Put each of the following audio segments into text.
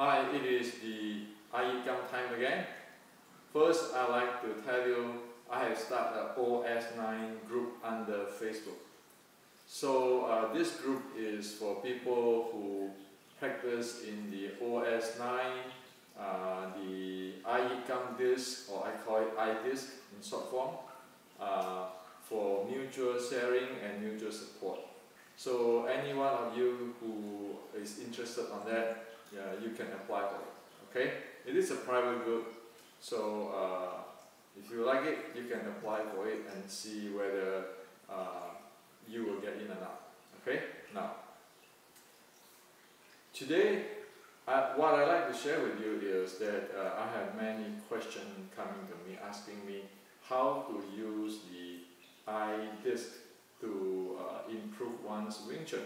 Hi, it is the iYikKam time again. First, I'd like to tell you I have started an OS9 group under Facebook. So this group is for people who practice in the OS9, the iYikKam disc, or I call it iDisc in short form, for mutual sharing and mutual support. So any one of you who is interested on that, you can apply for it. Okay, it is a private group, so if you like it, you can apply for it and see whether you will get in or not. Okay, now today what I like to share with you is that I have many questions coming to me asking me how to use the iDisc to improve one's Wing Chun.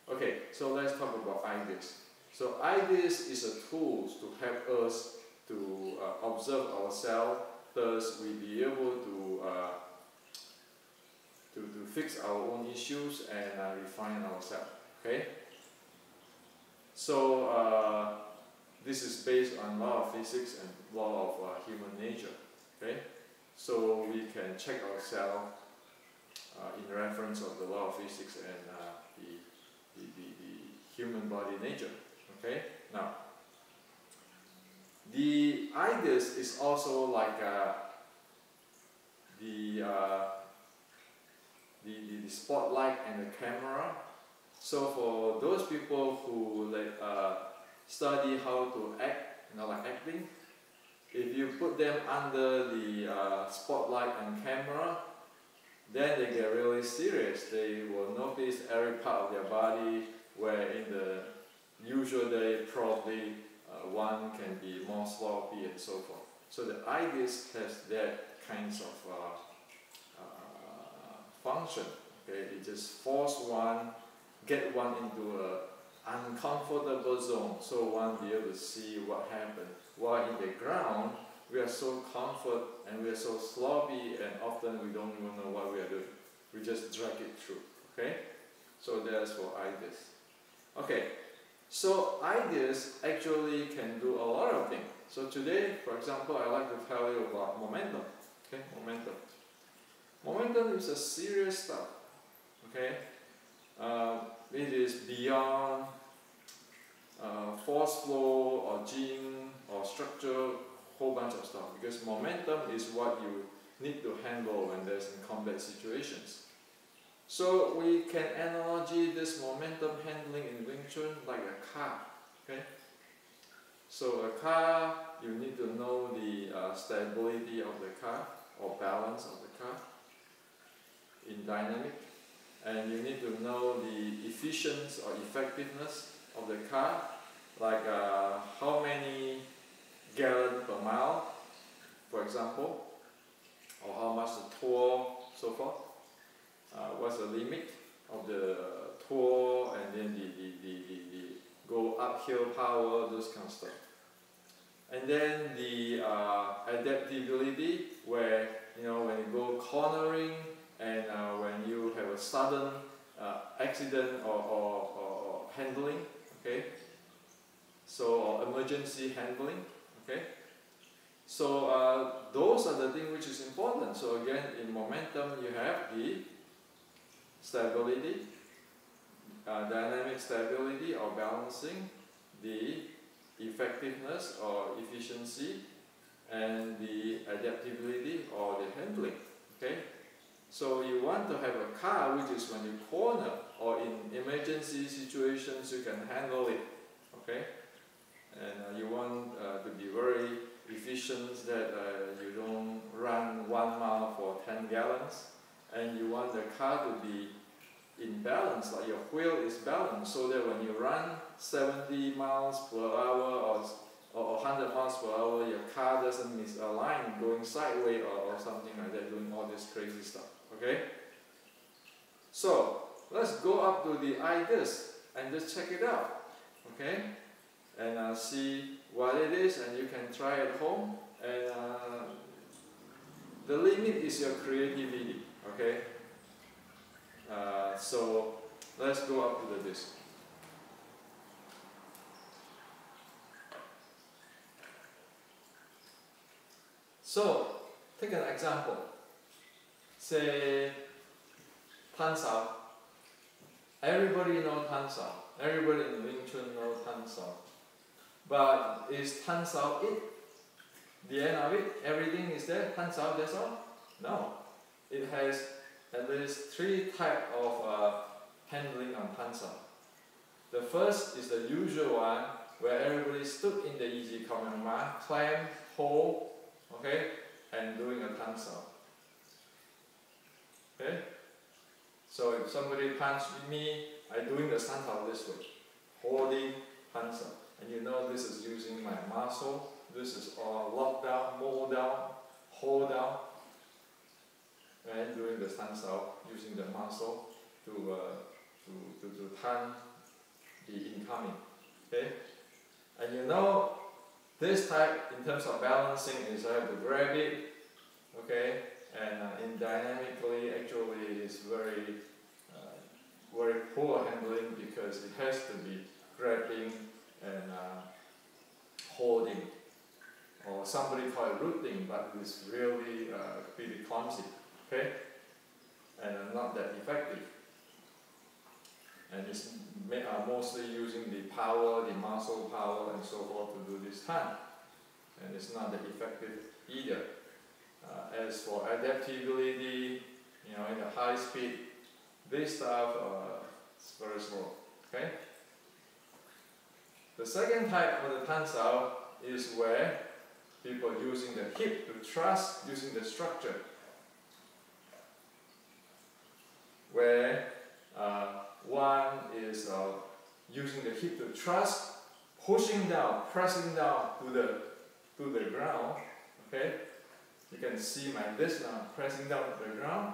Okay, so let's talk about iDisc. So iDisc is a tool to help us to observe ourselves, thus we be able to fix our own issues and refine ourselves. Okay, so this is based on law of physics and law of human nature. Okay, so we can check ourselves in reference of the law of physics and the human body nature. Okay, now the iDisc is also like the spotlight and the camera. So for those people who study how to act, like acting, if you put them under the spotlight and camera, then they get really serious. They will notice every part of their body, where in the usual day probably one can be more sloppy and so forth. So the iDisc has that kinds of function. Okay, it just force one, get one into an uncomfortable zone, so one be able to see what happened. While in the ground, we are so comfort and we are so sloppy, and often we don't even know what we are doing. We just drag it through. Okay, so that's for iDisc. Okay, so iDisc actually can do a lot of things. So today, for example, I like to tell you about momentum. Okay, momentum. Momentum is a serious stuff. Okay, it is beyond force flow or gene or structure, whole bunch of stuff. Because momentum is what you need to handle when there's in combat situations. So we can analogy this momentum handling in Wing Chun like a car. Okay, so a car, you need to know the stability of the car or balance of the car in dynamic, and you need to know the efficiency or effectiveness of the car, like how many gallons per mile, for example, or how much the torque, so forth. What's the limit of the torque, and then the go uphill power, those kind of stuff. And then the adaptability, where when you go cornering and when you have a sudden accident or handling, okay, so or emergency handling, okay. So those are the things which is important. So again, in momentum you have the stability, dynamic stability or balancing, the effectiveness or efficiency, and the adaptability or the handling. Okay, so you want to have a car which is when you corner or in emergency situations you can handle it. Okay, and you want to be very efficient, that you don't run 1 mile for 10 gallons, and you want the car to be in balance, like your wheel is balanced, so that when you run 70 miles per hour or 100 miles per hour, your car doesn't misalign, going sideways or something like that, doing all this crazy stuff. Okay, so let's go up to the iDisc and just check it out. Okay, and see what it is, and you can try at home, and the limit is your creativity. Okay, so let's go up to the disc. So, take an example. Say, 摊手. Everybody knows 摊手. Everybody in Wing Chun knows 摊手. But is 摊手 it? The end of it? Everything is there? 摊手, that's all? No. It has at least 3 types of handling on 摊手. The first is the usual one where everybody stood in the iYikKam mat, clamp, hold, okay, and doing a 摊手. Okay? So if somebody punches me, I'm doing the 摊手 this way, holding 摊手. And you know this is using my muscle. This is all lock down, mold down, hold down, and doing the 摊手, using the muscle to turn the incoming. Okay? And you know this type in terms of balancing is I have to grab it, okay, and in dynamically actually is very poor handling because it has to be grabbing and holding, or somebody call it rooting, but it's really pretty clumsy, okay, and not that effective. And it's mostly using the power, the muscle power and so forth to do this time. And it's not that effective either. As for adaptability, you know, in the high speed, this stuff is very slow. Okay? The second type of the 摊手 is where people are using the hip to thrust using the structure. Where one is using the hip to thrust, pushing down, pressing down to the ground. Okay, you can see my this now, pressing down to the ground,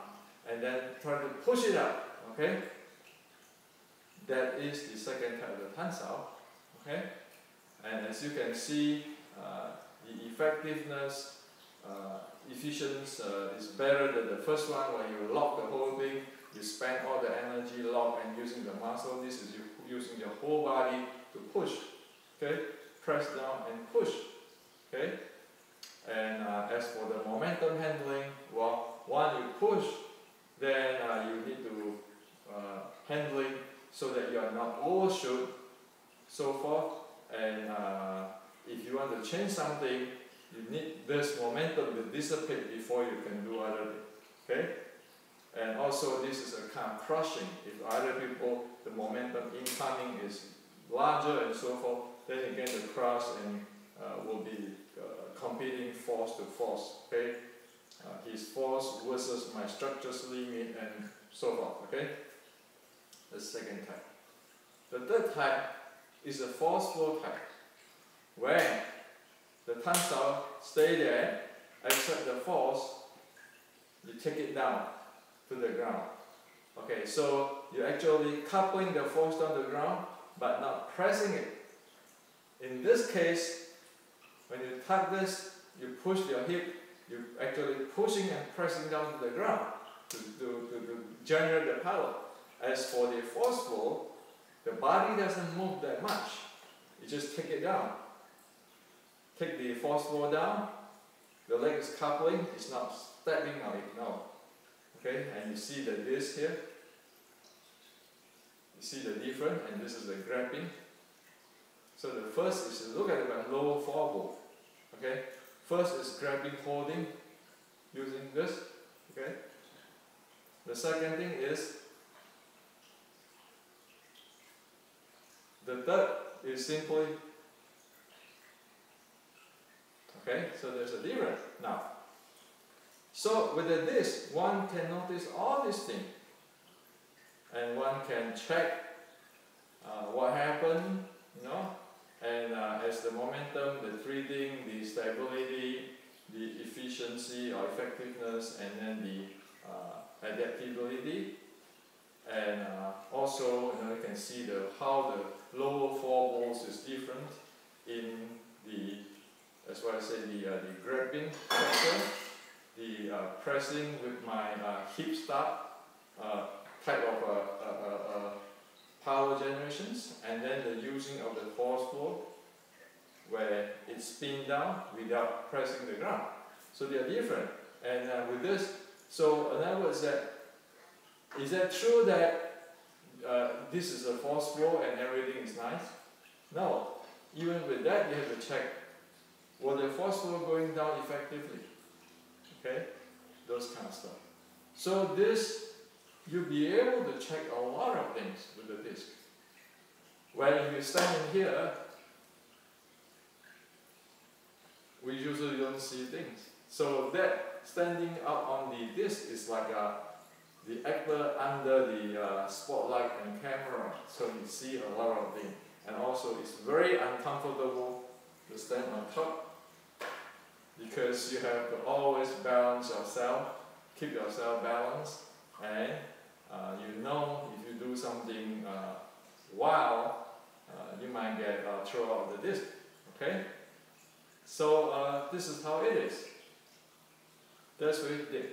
and then try to push it up. Okay, that is the second type of the 摊手. Okay, and as you can see, the effectiveness, efficiency is better than the first one where you lock the whole thing. You spend all the energy lock and using the muscle. This is you using your whole body to push. Okay, press down and push. Okay, and as for the momentum handling, well, one you push, then you need to handling so that you are not overshoot, so forth. And if you want to change something, you need this momentum to dissipate before you can do other things. Okay. And also this is a kind of crushing. If other people, the momentum incoming is larger and so forth, then again the crush and will be competing force to force. Okay, his force versus my structure's limit and so forth. Okay, the second type. The third type is a forceful type, where the 摊手 stay there, accept the force, you take it down to the ground. Okay, so you're actually coupling the force down the ground, but not pressing it. In this case, when you tap this, you push your hip, you're actually pushing and pressing down to the ground to generate the power. As for the forceful, the body doesn't move that much. You just take it down. Take the forceful down, the leg is coupling, it's not stepping on it, no. Okay, and you see the disc here. You see the difference, and this is the grabbing. So the first is to look at the lower forearm. Okay, first is grabbing, holding, using this. Okay. The second thing is the third is simply. Okay, so there's a difference now. So with the disc, one can notice all these things, and one can check what happened, you know, and as the momentum, the breathing, the stability, the efficiency or effectiveness, and then the adaptability, and also you can see how the lower four balls is different in the, as what I say, the grabbing factor. The pressing with my hip start type of power generations, and then the using of the forceful where it's spin down without pressing the ground. So they are different. And with this, so in other words, is that true that this is a force flow and everything is nice? No. Even with that, you have to check, will the force flow going down effectively? Okay? Those kind of stuff. So this, you'll be able to check a lot of things with the disc. When you stand in here, we usually don't see things. So that standing up on the disc is like the actor under the spotlight and camera, so you see a lot of things. And also it's very uncomfortable to stand on top because you have to always balance yourself, keep yourself balanced, and you know if you do something wild, you might get thrown out of the disc. Okay? So this is how it is. That's what it did.